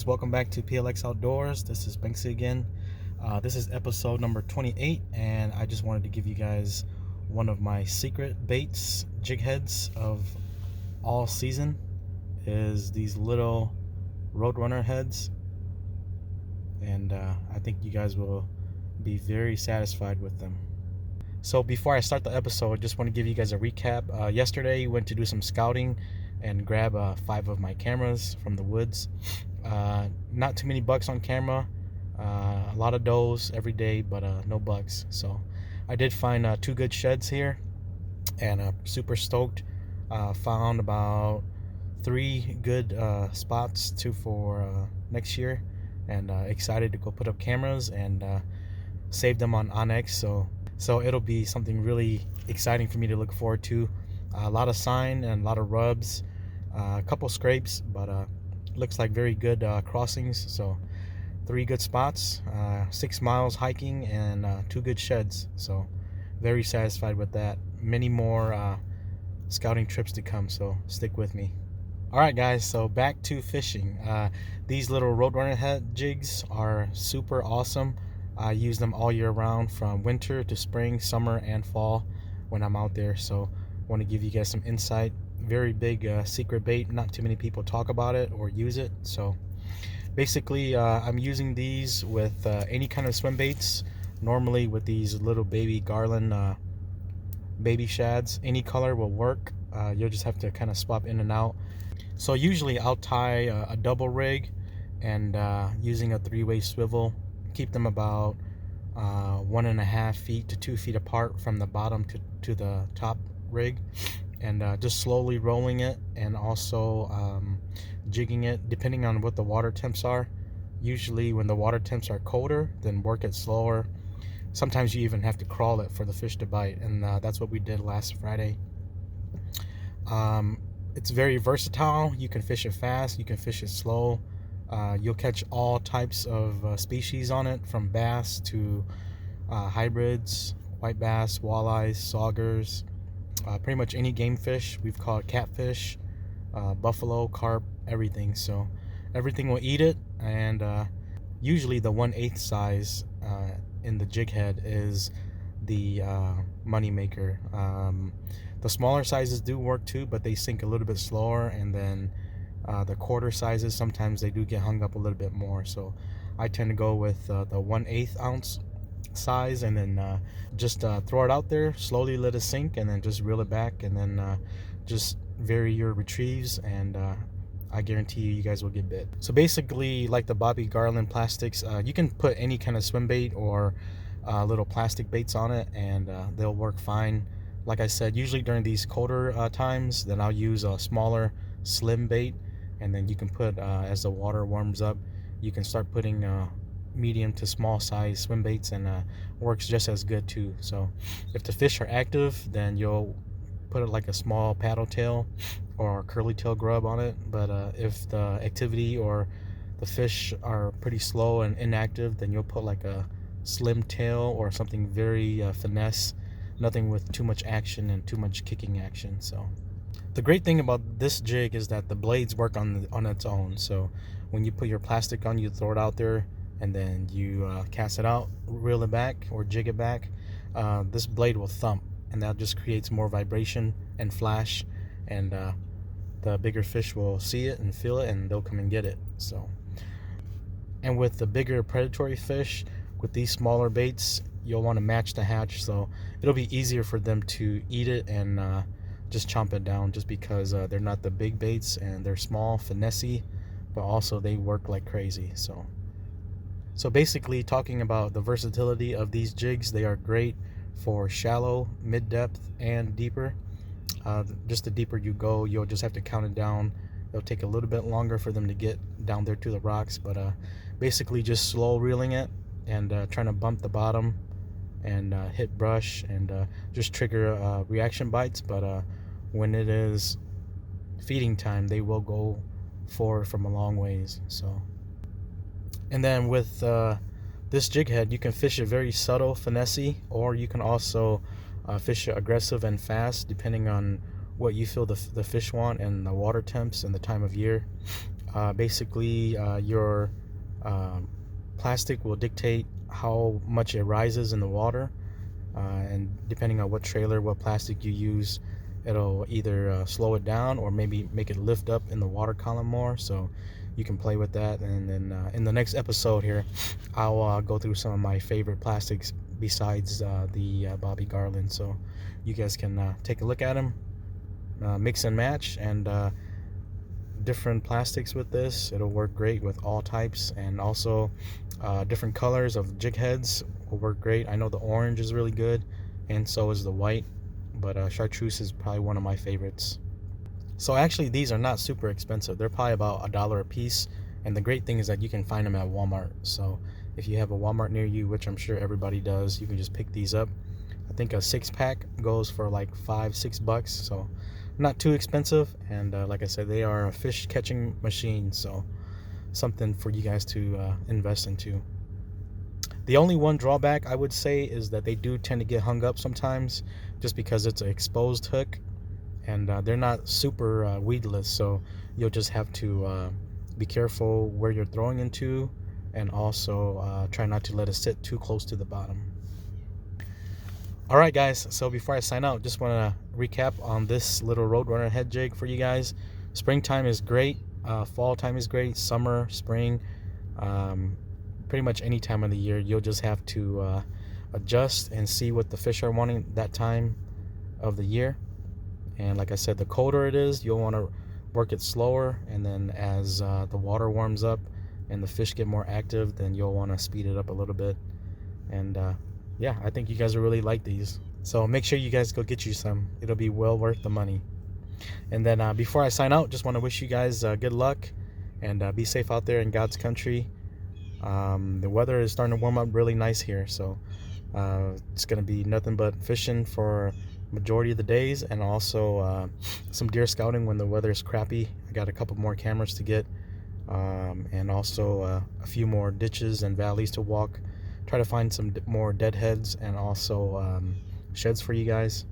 welcome back to PLX Outdoors. This is Banksy again. This is episode number 28, and I just wanted to give you guys one of my secret baits, jig heads of all season, is these little RoadRunner heads, and I think you guys will be very satisfied with them. So before I start the episode, I just want to give you guys a recap. Yesterday, went to do some scouting and grab 5 of my cameras from the woods. Not too many bucks on camera, a lot of does every day, but no bucks. So I did find 2 good sheds here, and super stoked. Found about 3 good spots for next year, and excited to go put up cameras and save them on Onyx. So it'll be something really exciting for me to look forward to. A lot of sign and a lot of rubs, a couple scrapes, but looks like very good crossings. So 3 good spots, 6 miles hiking, and 2 good sheds. So very satisfied with that. Many more scouting trips to come, so stick with me. All right, guys, so back to fishing. These little RoadRunner head jigs are super awesome. I use them all year round, from winter to spring, summer, and fall when I'm out there. So want to give you guys some insight. Very big secret bait. Not too many people talk about it or use it. So basically I'm using these with any kind of swim baits. Normally with these little baby garland baby shads, any color will work. You'll just have to kind of swap in and out. So usually I'll tie a double rig, and using a 3-way swivel, keep them about 1.5 feet to 2 feet apart from the bottom to the top rig, and just slowly rolling it, and also jigging it depending on what the water temps are. Usually when the water temps are colder, then work it slower. Sometimes you even have to crawl it for the fish to bite, and that's what we did last Friday. It's very versatile. You can fish it fast, you can fish it slow. You'll catch all types of species on it, from bass to hybrids, white bass, walleyes, saugers, pretty much any game fish. We've caught catfish, buffalo, carp, everything. So everything will eat it, and usually the 1/8 size in the jig head is the money maker. The smaller sizes do work too, but they sink a little bit slower, and then the quarter sizes, sometimes they do get hung up a little bit more. So I tend to go with the 1/8 ounce size, and then just throw it out there, slowly let it sink, and then just reel it back, and then just vary your retrieves, and I guarantee you guys will get bit. So basically, like the Bobby Garland plastics, you can put any kind of swim bait or little plastic baits on it, and they'll work fine. Like I said, usually during these colder times, then I'll use a smaller slim bait, and then you can put as the water warms up, you can start putting medium to small size swim baits, and works just as good too. So if the fish are active, then you'll put it like a small paddle tail or curly tail grub on it. But if the activity or the fish are pretty slow and inactive, then you'll put like a slim tail or something very finesse, nothing with too much action and too much kicking action. So the great thing about this jig is that the blades work on its own. So when you put your plastic on, you throw it out there, and then you cast it out, reel it back or jig it back. This blade will thump, and that just creates more vibration and flash, and the bigger fish will see it and feel it, and they'll come and get it. So, and with the bigger predatory fish, with these smaller baits, you'll want to match the hatch, so it'll be easier for them to eat it and just chomp it down, just because they're not the big baits, and they're small, finessey, but also they work like crazy. So basically, talking about the versatility of these jigs, they are great for shallow, mid-depth, and deeper. Just the deeper you go, you'll just have to count it down. It'll take a little bit longer for them to get down there to the rocks, but basically just slow reeling it, and trying to bump the bottom, and hit brush, and just trigger reaction bites. But when it is feeding time, they will go forward from a long ways. So, and then with this jig head, you can fish it very subtle, finessey, or you can also fish it aggressive and fast, depending on what you feel the fish want, and the water temps and the time of year. Basically, your um, plastic will dictate how much it rises in the water, and depending on what trailer, what plastic you use, it'll either slow it down or maybe make it lift up in the water column more. So you can play with that. And then in the next episode here, I'll go through some of my favorite plastics besides the Bobby Garland, so you guys can take a look at them, mix and match, and different plastics with this. It'll work great with all types, and also different colors of jig heads will work great. I know the orange is really good, and so is the white, but chartreuse is probably one of my favorites. So actually, these are not super expensive. They're probably about $1 a piece, and the great thing is that you can find them at Walmart. So if you have a Walmart near you, which I'm sure everybody does, you can just pick these up. I think a 6-pack goes for like $5-6, so not too expensive. And like I said, they are a fish catching machine, so something for you guys to invest into. The only one drawback I would say is that they do tend to get hung up sometimes, just because it's an exposed hook, and they're not super weedless, so you'll just have to be careful where you're throwing into, and also try not to let it sit too close to the bottom. Alright guys, so before I sign out, just want to recap on this little RoadRunner head jig for you guys. Springtime is great, fall time is great, summer, spring, pretty much any time of the year. You'll just have to adjust and see what the fish are wanting that time of the year. And like I said, the colder it is, you'll want to work it slower, and then as the water warms up and the fish get more active, then you'll want to speed it up a little bit. And yeah, I think you guys will really like these. So make sure you guys go get you some. It'll be well worth the money. And then before I sign out, just want to wish you guys good luck, and be safe out there in God's country. The weather is starting to warm up really nice here, so it's going to be nothing but fishing for majority of the days, and also some deer scouting when the weather is crappy. I got a couple more cameras to get, and also a few more ditches and valleys to walk. Try to find some more deadheads and also sheds for you guys.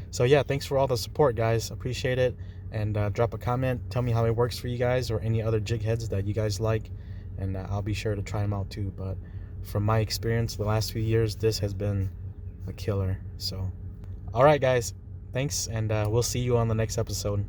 So yeah, thanks for all the support, guys. Appreciate it. And drop a comment, tell me how it works for you guys, or any other jig heads that you guys like, and I'll be sure to try them out too. But from my experience the last few years, this has been a killer. So alright guys, thanks, and we'll see you on the next episode.